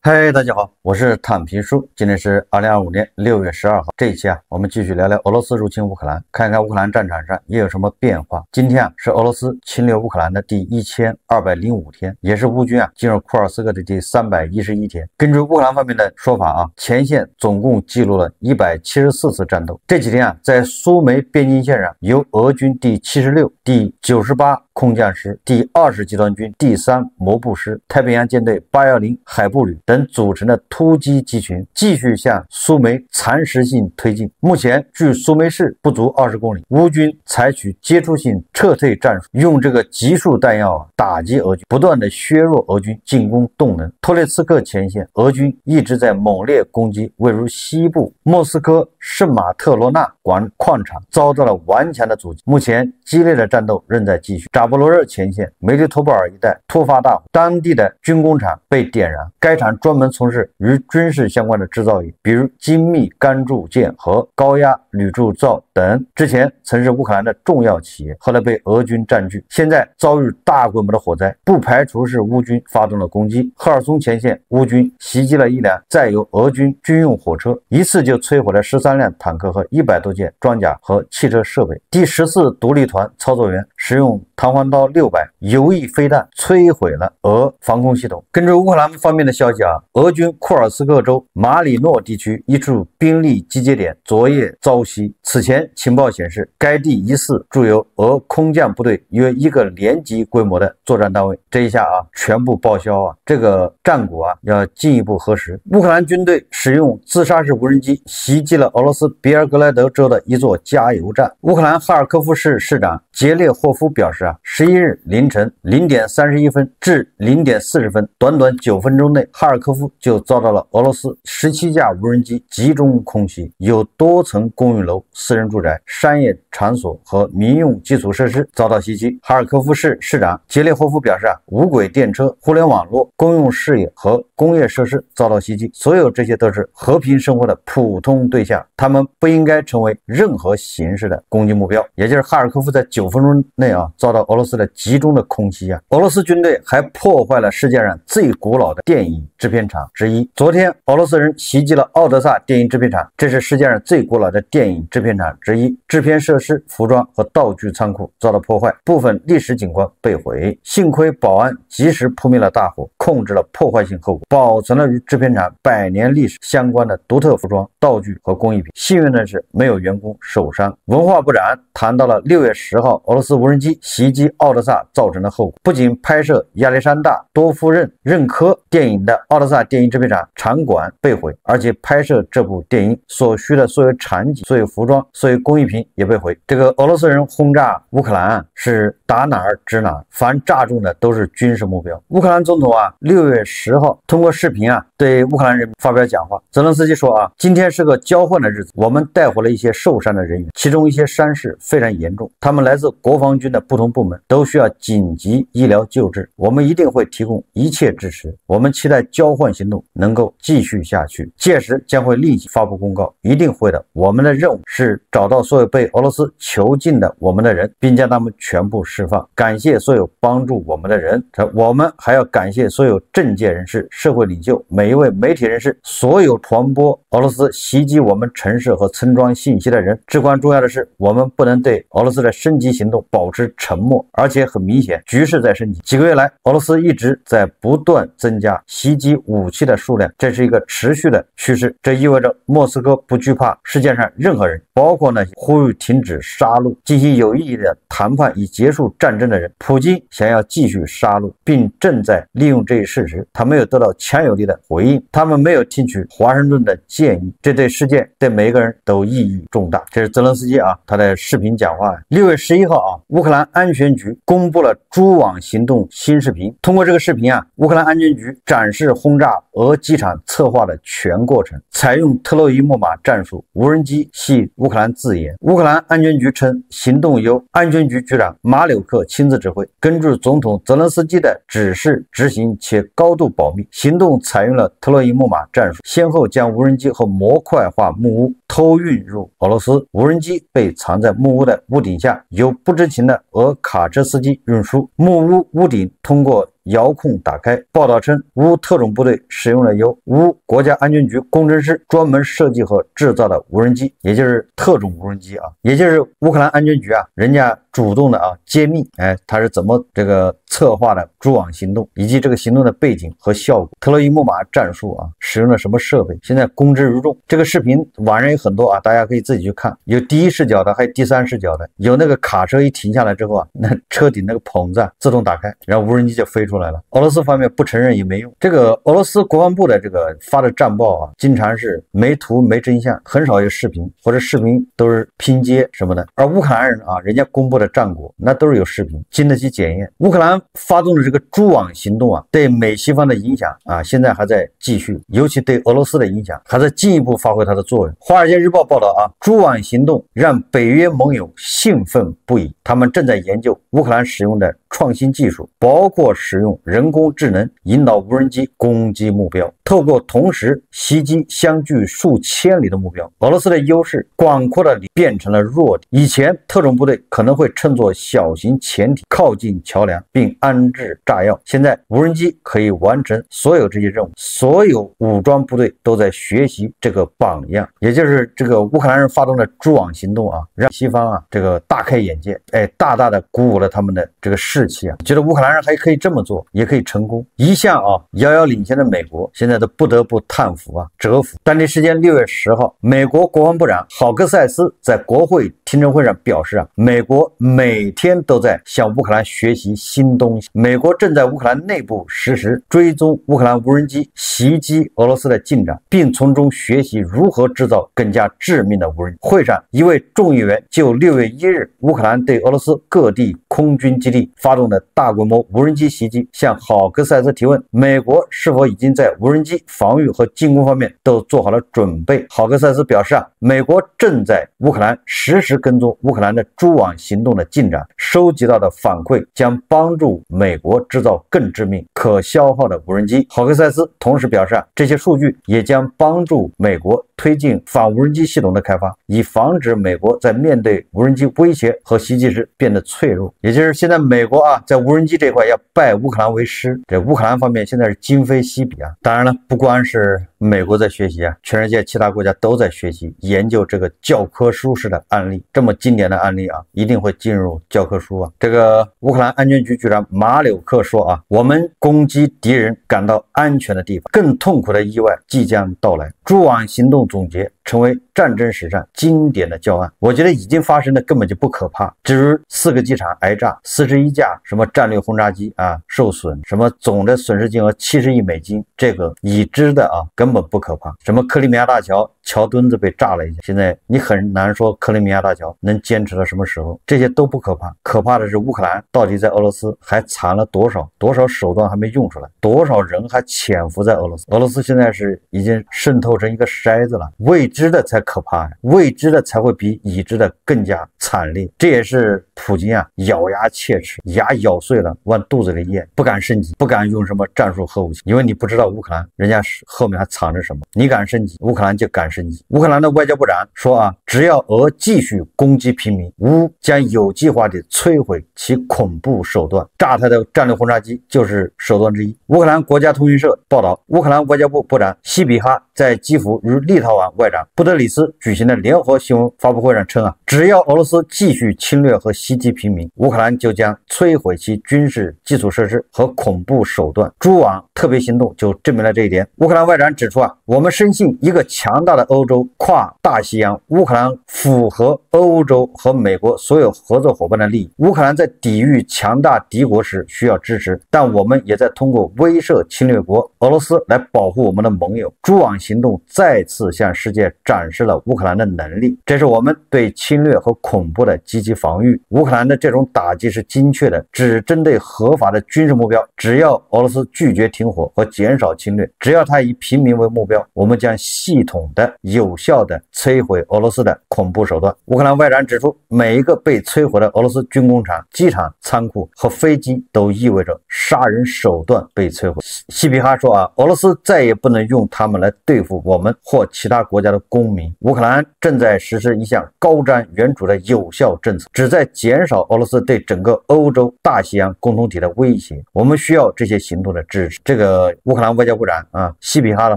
嗨，大家好，我是躺平叔。今天是2025年6月12号。这一期我们继续聊聊俄罗斯入侵乌克兰，看看乌克兰战场上也有什么变化。今天是俄罗斯侵略乌克兰的第1205天，也是乌军进入库尔斯克的第311天。根据乌克兰方面的说法前线总共记录了174次战斗。这几天在苏梅边境线上，由俄军第76、第98空降师、第20集团军第3摩步师、太平洋舰队810海步旅等组成的突击机群继续向苏梅蚕食性推进。目前距苏梅市不足20公里，乌军采取接触性撤退战术，用这个集束弹药打击俄军，不断的削弱俄军进攻动能。托列茨克前线，俄军一直在猛烈攻击位于西部莫斯科圣马特罗纳矿场，遭到了顽强的阻击。目前激烈的战斗仍在继续。扎波罗热前线，梅利托波尔一带突发大火，当地的军工厂被点燃，该厂专门从事与军事相关的制造业，比如精密钢铸件和高压铝铸造等。之前曾是乌克兰的重要企业，后来被俄军占据，现在遭遇大规模的火灾，不排除是乌军发动了攻击。赫尔松前线，乌军袭击了一辆载有俄军军用火车，一次就摧毁了13辆坦克和100多件装甲和汽车设备。第14独立团操作员使用弹簧刀600游弋飞弹摧毁了俄防空系统。根据乌克兰方面的消息俄军库尔斯克州马里诺地区一处兵力集结点昨夜遭袭。此前情报显示，该地疑似驻有俄空降部队约1个连级规模的作战单位。这一下全部报销这个战果要进一步核实。乌克兰军队使用自杀式无人机袭击了俄罗斯别尔格莱德州的一座加油站。乌克兰哈尔科夫市市长杰列霍夫表示11日凌晨0点31分至0点40分，短短9分钟内，哈尔科夫就遭到了俄罗斯17架无人机集中空袭，有多层公寓楼、私人住宅、商业场所和民用基础设施遭到袭击。哈尔科夫市市长杰列霍夫表示无轨电车、互联网络、公用事业和工业设施遭到袭击，所有这些都是和平生活的普通对象，他们不应该成为任何形式的攻击目标。也就是哈尔科夫在9分钟内遭到俄罗斯的集中的空袭俄罗斯军队还破坏了世界上最古老的电影制片厂之一。昨天俄罗斯人袭击了奥德萨电影制片厂，这是世界上最古老的电影制片厂之一，制片设施、服装和道具仓库遭到破坏，部分历史景观被毁。幸亏保安及时扑灭了大火，控制了破坏性后果，保存了与制片厂100年历史相关的独特服装、道具和工艺品。幸运的是没有员工受伤。文化部长谈到了6月10号俄罗斯无人机袭击奥德萨造成的后果，不仅拍摄亚历山大多夫任科电影的奥德萨电影制片厂场馆被毁，而且拍摄这部电影所需的所有场景、所有服装、所有工艺品也被毁。这个俄罗斯人轰炸乌克兰是打哪儿指哪儿，凡炸中的都是军事目标。乌克兰总统6月10号通过视频对乌克兰人民发表讲话。泽连斯基说今天是个交换的日子，我们带回了一些受伤的人员，其中一些伤势非常严重，他们来自国防军的不同部门，都需要紧急医疗救治，我们一定会提供一切支持。我们期待交换行动能够继续下去，届时将会立即发布公告，一定会的。我们的任务是找到所有被俄罗斯囚禁的我们的人，并将他们全部释放。感谢所有帮助我们的人，我们还要感谢所有政界人士、社会领袖、每一位媒体人士，所有传播俄罗斯袭击我们城市和村庄信息的人。至关重要的是，我们不能对俄罗斯的升级行动保持沉默，而且很明显，局势在升级。几个月来，俄罗斯一直在不断增加袭击武器的数量，这是一个持续的趋势。这意味着莫斯科不惧怕世界上任何人，包括那些呼吁停止杀戮、进行有意义的谈判以结束战争的人。普京想要继续杀戮，并正在利用这一事实，他没有得到强有力的回应，他们没有听取华盛顿的建议，这对世界、对每一个人都意义重大。这是泽连斯基他的视频讲话。6月11号乌克兰安全局公布了蛛网行动新视频。通过这个视频乌克兰安全局展示轰炸俄机场策划的全过程，采用特洛伊木马战术，无人机系乌克兰自研。乌克兰安全局称，行动由安全局局长马柳克亲自指挥，根据总统泽连斯基的指示执行，且高度保密。行动采用了特洛伊木马战术，先后将无人机和模块化木屋偷运入俄罗斯。无人机被藏在木屋的屋顶下，由不知情的俄卡车司机运输。木屋屋顶通过遥控打开。报道称，乌特种部队使用了由乌国家安全局工程师专门设计和制造的无人机，也就是特种无人机啊，也就是乌克兰安全局啊，人家主动的揭秘，他是怎么这个策划的蛛网行动，以及这个行动的背景和效果，特洛伊木马战术使用了什么设备，现在公之于众。这个视频网上有很多大家可以自己去看，有第一视角的，还有第三视角的，有那个卡车一停下来之后那车顶那个棚子自动打开，然后无人机就飞出来了。俄罗斯方面不承认也没用，这个俄罗斯国防部的这个发的战报经常是没图没真相，很少有视频，或者视频都是拼接什么的。而乌克兰人人家公布的战果那都是有视频，经得起检验。乌克兰发动的这个蛛网行动对美西方的影响现在还在继续，尤其对俄罗斯的影响还在进一步发挥它的作用。华尔街日报报道蛛网行动让北约盟友兴奋不已，他们正在研究乌克兰使用的创新技术，包括使用人工智能引导无人机攻击目标，透过同时袭击相距数千里的目标。俄罗斯的优势广阔的变成了弱点。以前特种部队可能会乘坐小型潜艇靠近桥梁并安置炸药，现在无人机可以完成所有这些任务。所有武装部队都在学习这个榜样，也就是这个乌克兰人发动的蛛网行动让西方这个大开眼界，大大的鼓舞了他们的这个士气觉得乌克兰人还可以这么做，也可以成功。一向遥遥领先的美国现在都不得不叹服折服。当地时间6月10号，美国国防部长郝克塞斯在国会听证会上表示美国每天都在向乌克兰学习新东西，美国正在乌克兰内部实时追踪乌克兰无人机袭击俄罗斯的进展，并从中学习如何制造更加致命的无人机。会上，一位众议员就6月1日乌克兰对俄罗斯各地空军基地发动的大规模无人机袭击向郝克塞斯提问，美国是否已经在无人机防御和进攻方面都做好了准备。郝克塞斯表示美国正在乌克兰实时跟踪乌克兰的蛛网行动的进展，收集到的反馈将帮助美国制造更致命可消耗的无人机。郝克塞斯同时表示这些数据也将帮助美国推进反无人机系统的开发，以防止美国在面对无人机威胁和袭击时变得脆弱。也就是现在美国在无人机这块要拜乌克兰为师，这乌克兰方面现在是今非昔比当然了，不光是美国在学习全世界其他国家都在学习研究这个教科书式的案例，这么经典的案例一定会进入教科书这个乌克兰安全局局长马柳克说我们攻击敌人感到安全的地方，更痛苦的意外即将到来。蛛网行动总结成为战争史上经典的教案。我觉得已经发生的根本就不可怕，只是4个机场挨炸，41架什么战略轰炸机受损，什么总的损失金额70亿美金，这个已知的根本不可怕。什么克里米亚大桥桥墩子被炸了一下，现在你很难说克里米亚大桥能坚持到什么时候，这些都不可怕。可怕的是乌克兰到底在俄罗斯还藏了多少手段还没用出来，多少人还潜伏在俄罗斯。俄罗斯现在是已经渗透成一个筛子了，未知的才可怕未知的才会比已知的更加惨烈。这也是普京咬牙切齿，牙咬碎了往肚子里咽，不敢升级，不敢用什么战术核武器，因为你不知道乌克兰人家后面还藏着什么，你敢升级，乌克兰就敢升级。乌克兰的外交部长说只要俄继续攻击平民，乌将有计划地摧毁其恐怖手段，炸他的战略轰炸机就是手段之一。乌克兰国家通讯社报道，乌克兰外交部部长西比哈在基辅与立陶宛外长布德里斯举行的联合新闻发布会上称只要俄罗斯继续侵略和袭击平民，乌克兰就将摧毁其军事基础设施和恐怖手段。蛛网特别行动就证明了这一点。乌克兰外长指出我们深信一个强大的欧洲跨大西洋，乌克兰符合欧洲和美国所有合作伙伴的利益。乌克兰在抵御强大敌国时需要支持，但我们也在通过威慑侵略国俄罗斯来保护我们的盟友。蛛网行动再次向世界展示了乌克兰的能力，这是我们对侵略和恐怖的积极防御。乌克兰的这种打击是精确的，只针对合法的军事目标。只要俄罗斯拒绝停火和减少侵略，只要他以平民为目标，我们将系统的有效的摧毁俄罗斯的恐怖手段。乌克兰外长指出，每一个被摧毁的俄罗斯军工厂、机场、仓库和飞机都意味着杀人手段被摧毁。西皮哈说俄罗斯再也不能用它们来对付我们或其他国家的公民。乌克兰正在实施一项高瞻远瞩的有效政策，旨在减少俄罗斯对整个欧洲大西洋共同体的威胁。我们需要这些行动的支持。这个乌克兰外交部长西皮哈的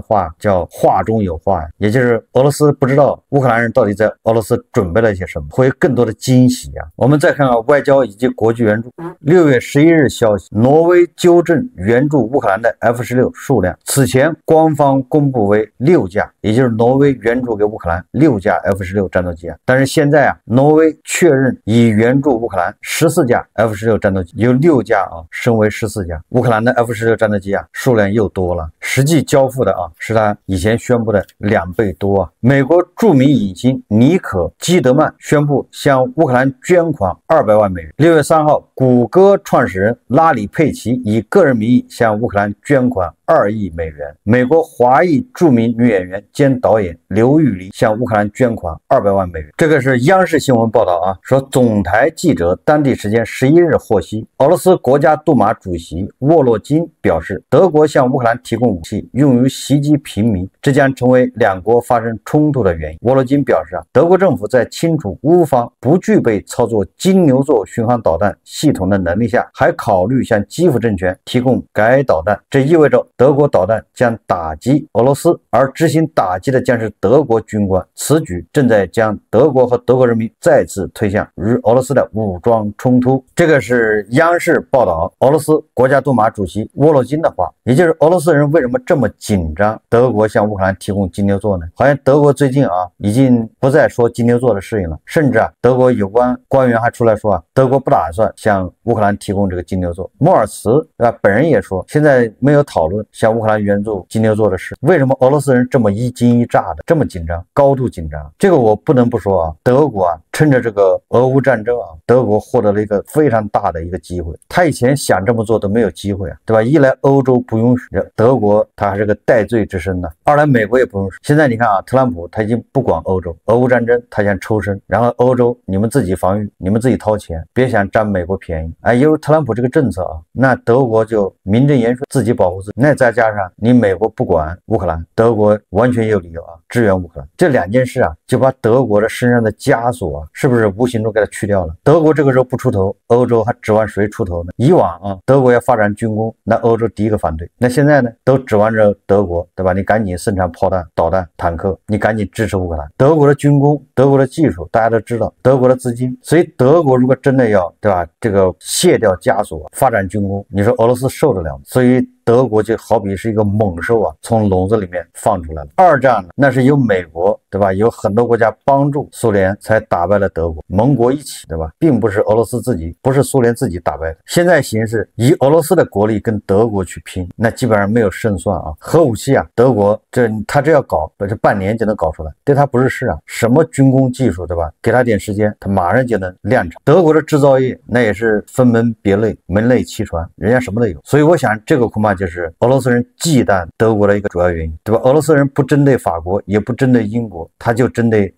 话叫话中有话，也就是俄罗斯不知道乌克兰人到底在俄罗斯准备了一些什么，会有更多的惊喜我们再看看外交以及国际援助。6月11日消息，挪威纠正援助乌克兰的 F-16数量，此前官方公布为6架，也就是挪威援助给乌克兰6架 F-16战斗机但是现在挪威确认已援助乌克兰14架 F-16战斗机，由6架升为14架。乌克兰的 F-16战斗机数量又多了，实际交付的是他以前宣布的2倍多美国著名影星妮可基德曼宣布向乌克兰捐款200万美元。6月3号，谷歌创始人拉里佩奇以个人名义向乌克兰捐款2亿美元。美国华裔著名女演员兼导演刘玉玲向乌克兰捐款200万美元。这个是央视新闻报道说总台记者当地时间11日获悉，俄罗斯国家杜马主席沃洛金表示，德国向乌克兰提供武器用于袭击平民，这将成为两国发生冲突的原因。沃洛金表示德国政府在清楚乌方不具备操作金牛座巡航导弹系统的能力下，还考虑向基辅政权提供该导弹，这意味着德国导弹将打击俄罗斯，而执行打击的将是德国军官。此举正在将德国和德国人民再次推向与俄罗斯的武装冲突。这个是央视报道俄罗斯国家杜马主席沃洛金的话，也就是俄罗斯人为什么这么紧张德国向乌克兰提供金牛座呢？好像德国最近已经不再说金牛座的事情了，甚至德国有关官员还出来说德国不打算向乌克兰提供这个金牛座。莫尔茨本人也说，现在没有讨论向乌克兰援助金牛座的事。为什么俄罗斯人这么一惊一乍的，这么紧张，高度紧张？这个我不能不说德国趁着这个俄乌战争德国获得了一个非常大的一个机会。他以前想这么做都没有机会对吧？一来欧洲不允许，德国他还是个戴罪之身呢；二来美国也不允许。现在你看特朗普他已经不管欧洲，俄乌战争他想抽身，然后欧洲你们自己防御，你们自己掏钱，别想占美国便宜因为特朗普这个政策那德国就名正言顺自己保护自己。那再加上你美国不管乌克兰，德国完全有理由支援乌克兰。这两件事就把德国的身上的枷锁是不是无形中给它去掉了？德国这个时候不出头，欧洲还指望谁出头呢？以往德国要发展军工，那欧洲第一个反对。那现在呢，都指望着德国，对吧？你赶紧生产炮弹、导弹、坦克，你赶紧支持乌克兰。德国的军工、德国的技术，大家都知道，德国的资金。所以德国如果真的要，对吧？这个卸掉枷锁，发展军工，你说俄罗斯受得了吗？所以德国就好比是一个猛兽从笼子里面放出来了。二战呢，那是由美国，对吧？有很多国家帮助苏联才打败了德国，盟国一起，对吧？并不是俄罗斯自己，不是苏联自己打败的。现在形势以俄罗斯的国力跟德国去拼，那基本上没有胜算核武器德国他这要搞，这半年就能搞出来，对他不是事什么军工技术，对吧？给他点时间，他马上就能量产。德国的制造业那也是分门别类，门类齐传，人家什么都有。所以我想这个恐怕就是俄罗斯人忌惮德国的一个主要原因，对吧？俄罗斯人不针对法国，也不针对英国，他就针对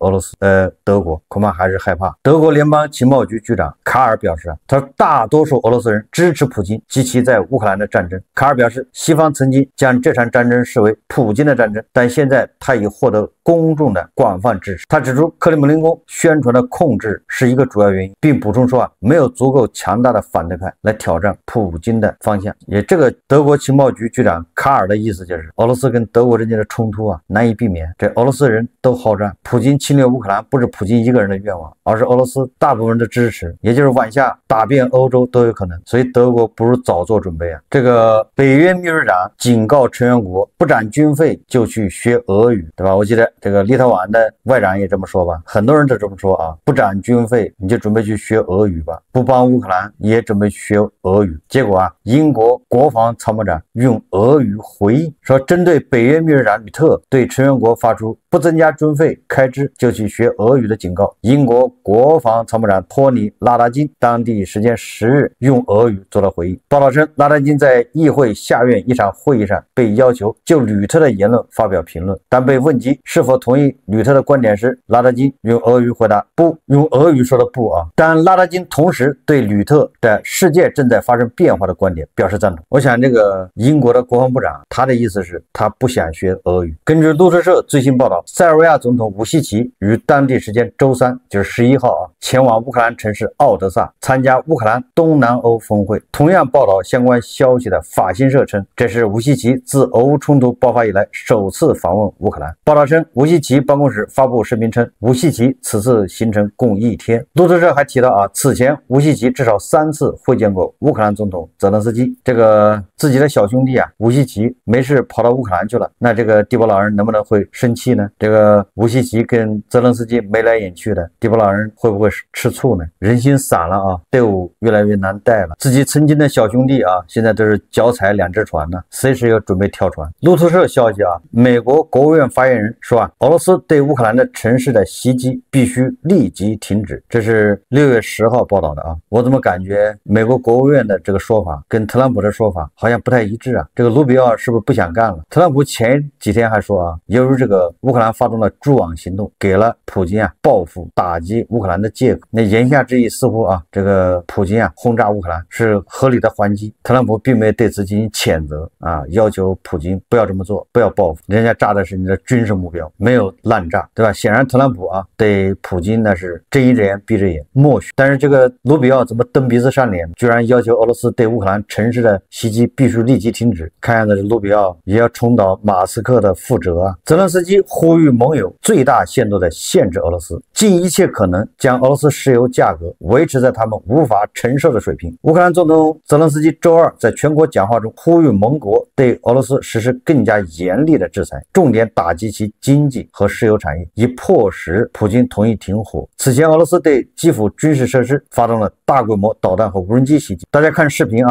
德国，恐怕还是害怕。德国联邦情报局局长卡尔表示他说大多数俄罗斯人支持普京及其在乌克兰的战争。卡尔表示，西方曾经将这场战争视为普京的战争，但现在他已获得公众的广泛支持。他指出，克里姆林宫宣传的控制是一个主要原因，并补充说没有足够强大的反对派来挑战普京的方向。也这个德国情报局局长卡尔的意思就是，俄罗斯跟德国之间的冲突难以避免，这俄罗斯人都好战。普京侵略乌克兰不是普京一个人的愿望，而是俄罗斯大部分人的支持，也就是晚下打遍欧洲都有可能。所以德国不如早做准备这个北约秘书长警告成员国，不涨军费就去学俄语，对吧？我记得这个立陶宛的外长也这么说吧，很多人都这么说不涨军费你就准备去学俄语吧，不帮乌克兰也准备学俄语。结果英国国防参谋长啊用俄语回应，说针对北约秘书长吕特对成员国发出不增加军费开支就去学俄语的警告，英国国防参谋长托尼·拉达金当地时间10日用俄语做了回应。报道称，拉达金在议会下院一场会议上被要求就吕特的言论发表评论，但被问及是否同意吕特的观点时，拉达金用俄语回答不，用俄语说的不啊。但拉达金同时对吕特的世界正在发生变化的观点表示赞同。我想这个英国的国防部长他的意思是他不想学俄语。根据路透社最新报道，塞尔维亚总统武西奇于当地时间周三，就是11号前往乌克兰城市奥德萨参加乌克兰东南欧峰会。同样报道相关消息的法新社称，这是武西奇自俄乌冲突爆发以来首次访问乌克兰。报道称，武西奇办公室发布视频称，武西奇此次行程共1天。路透社还提到此前武西奇至少3次会见过乌克兰总统泽连斯基。这个自己的小兄弟武西奇没事跑到乌克兰去了，那这个地波老人能不能会生气呢？这个武西奇跟泽连斯基眉来眼去的，地波老人会不会吃醋呢？人心散了队伍越来越难带了。自己曾经的小兄弟现在都是脚踩2只船呢，随时要准备跳船。路透社消息美国国务院发言人说俄罗斯对乌克兰的城市的袭击必须立即停止。这是6月10号报道的我怎么感觉美国国务院的这个说法跟特朗普的说法好像不太一致这个卢比奥是不是不想干了？特朗普前几天还说由于这个乌克兰发动了蛛网行动，给了普京报复打击乌克兰的借口。那言下之意似乎这个普京轰炸乌克兰是合理的还击。特朗普并没有对此进行谴责要求普京不要这么做，不要报复，人家炸的是你的军事目标，没有滥炸，对吧？显然特朗普对普京那是睁一只眼闭一只眼，默许。但是这个卢比奥怎么蹬鼻子上脸，居然要求俄罗斯对乌克兰城市的袭击必须立即停止？看样子卢比奥也要重蹈马斯克的覆辙泽连斯基呼吁盟友最大限度的限制俄罗斯，尽一切可能将俄罗斯石油价格维持在他们无法承受的水平。乌克兰总统泽连斯基周二在全国讲话中呼吁盟国对俄罗斯实施更加严厉的制裁，重点打击其经济和石油产业，以迫使普京同意停火。此前俄罗斯对基辅军事设施发动了大规模导弹和无人机袭击。大家看视频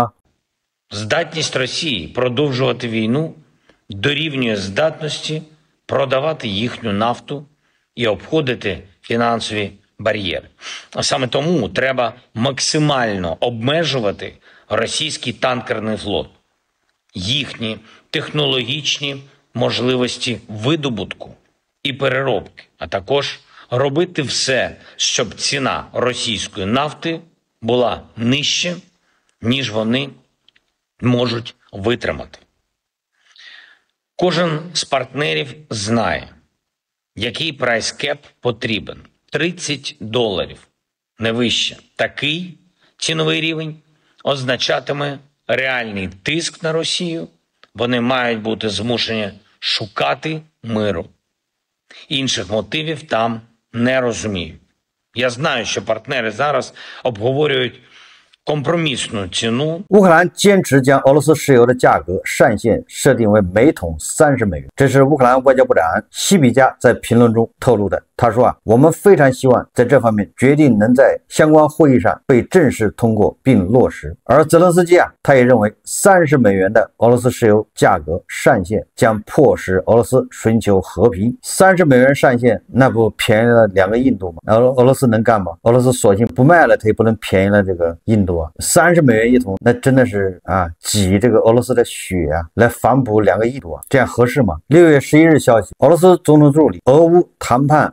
Здатність Росії продовжувати війну дорівнює здатності продавати їхню нафту і обходити фінансові бар'єри. Саме тому треба максимально обмежувати російський танкерний флот, їхні технологічні можливості видобутку і переробки, а також робити все, щоб ціна російської нафти була нижче, ніж вони можуть витримати. Кожен з партнерів знає, який прайскеп потрібен. $30, не вище. Такий ціновий рівень означатиме реальний тиск на Росію. Вони мають бути змушені шукати миру. Інших мотивів там не розуміють. Я знаю, що партнери зараз обговорюють компромісну ціну。乌克兰坚持将俄罗斯石油的价格上限设定为每桶30美元，这是乌克兰外交部长西比加在评论中透露的。他说我们非常希望在这方面决定能在相关会议上被正式通过并落实。而泽连斯基他也认为30美元的俄罗斯石油价格上限将迫使俄罗斯寻求和平。30美元上限那不便宜了2个印度吗？俄罗斯能干吗？俄罗斯索性不卖了，他也不能便宜了这个印度30美元一桶，那真的是挤这个俄罗斯的血来反哺2个印度这样合适吗？6月11日消息，俄罗斯总统助理、俄乌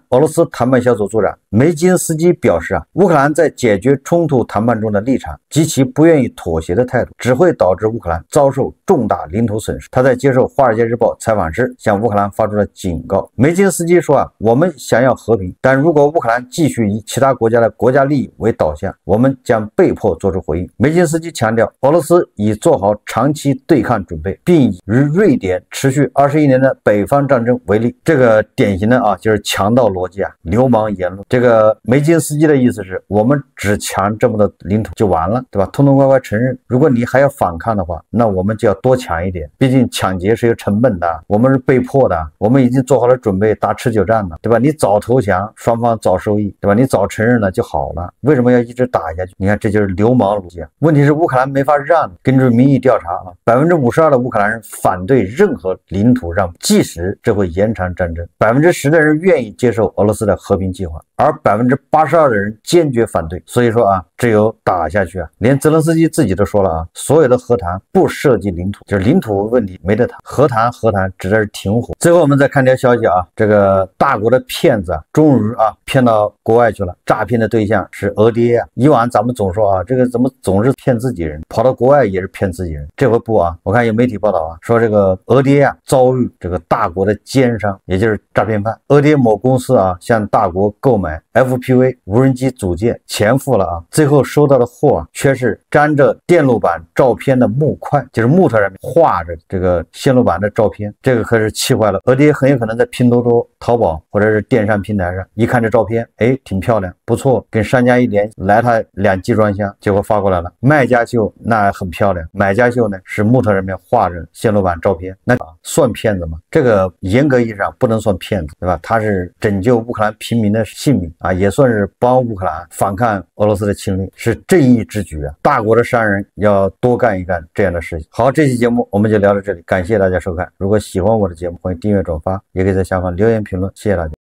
俄罗斯谈判小组组长梅金斯基表示乌克兰在解决冲突谈判中的立场及其不愿意妥协的态度，只会导致乌克兰遭受重大领土损失。他在接受《华尔街日报》采访时向乌克兰发出了警告。梅金斯基说我们想要和平，但如果乌克兰继续以其他国家的国家利益为导向，我们将被迫做出回应。梅金斯基强调，俄罗斯已做好长期对抗准备，并以与瑞典持续21年的北方战争为例。这个典型的就是强盗逻辑流氓言论。这个梅金斯基的意思是我们只抢这么多领土就完了，对吧？痛痛快快承认，如果你还要反抗的话，那我们就要多抢一点，毕竟抢劫是有成本的，我们是被迫的，我们已经做好了准备打持久战了，对吧？你早投降，双方早收益，对吧？你早承认了就好了，为什么要一直打下去？你看这就是流氓逻辑啊。问题是乌克兰没法让。根据民意调查啊，52%的乌克兰人反对任何领土让步，即使这会延长战争；10%的人愿意接受俄罗斯的和平计划，而82%的人坚决反对。所以说啊，只有打下去啊。连泽连斯基自己都说了啊，所有的和谈不涉及领土，就是领土问题没得谈，和谈指的是停火。最后我们再看条消息啊，这个大国的骗子啊，终于啊骗到国外去了，诈骗的对象是俄爹啊。以往咱们总说啊，这个怎么总是骗自己人，跑到国外也是骗自己人。这回不啊，我看有媒体报道啊，说这个俄爹啊遭遇这个大国的奸商，也就是诈骗犯。俄爹某公司啊向大国购买 FPV 无人机组件，钱付了啊，最后收到的货啊却是粘着电路板照片的木块，就是木头上面画着这个线路板的照片。这个可是气坏了俄爹，很有可能在拼多多、淘宝或者是电商平台上一看这照片，哎，挺漂亮，不错，跟商家一联系，来他2集装箱，结果发过来了，卖家秀那很漂亮，买家秀呢是木头上面画着线路板照片，那算骗子吗？这个严格意义上不能算骗子，对吧？他是拯救乌克兰平民的性命啊，也算是帮乌克兰反抗俄罗斯的侵略，是正义之举啊！大国的商人要多干一干这样的事情。好，这期节目我们就聊到这里，感谢大家收看。如果喜欢我的节目，欢迎订阅转发，也可以在下方留言评论，谢谢大家。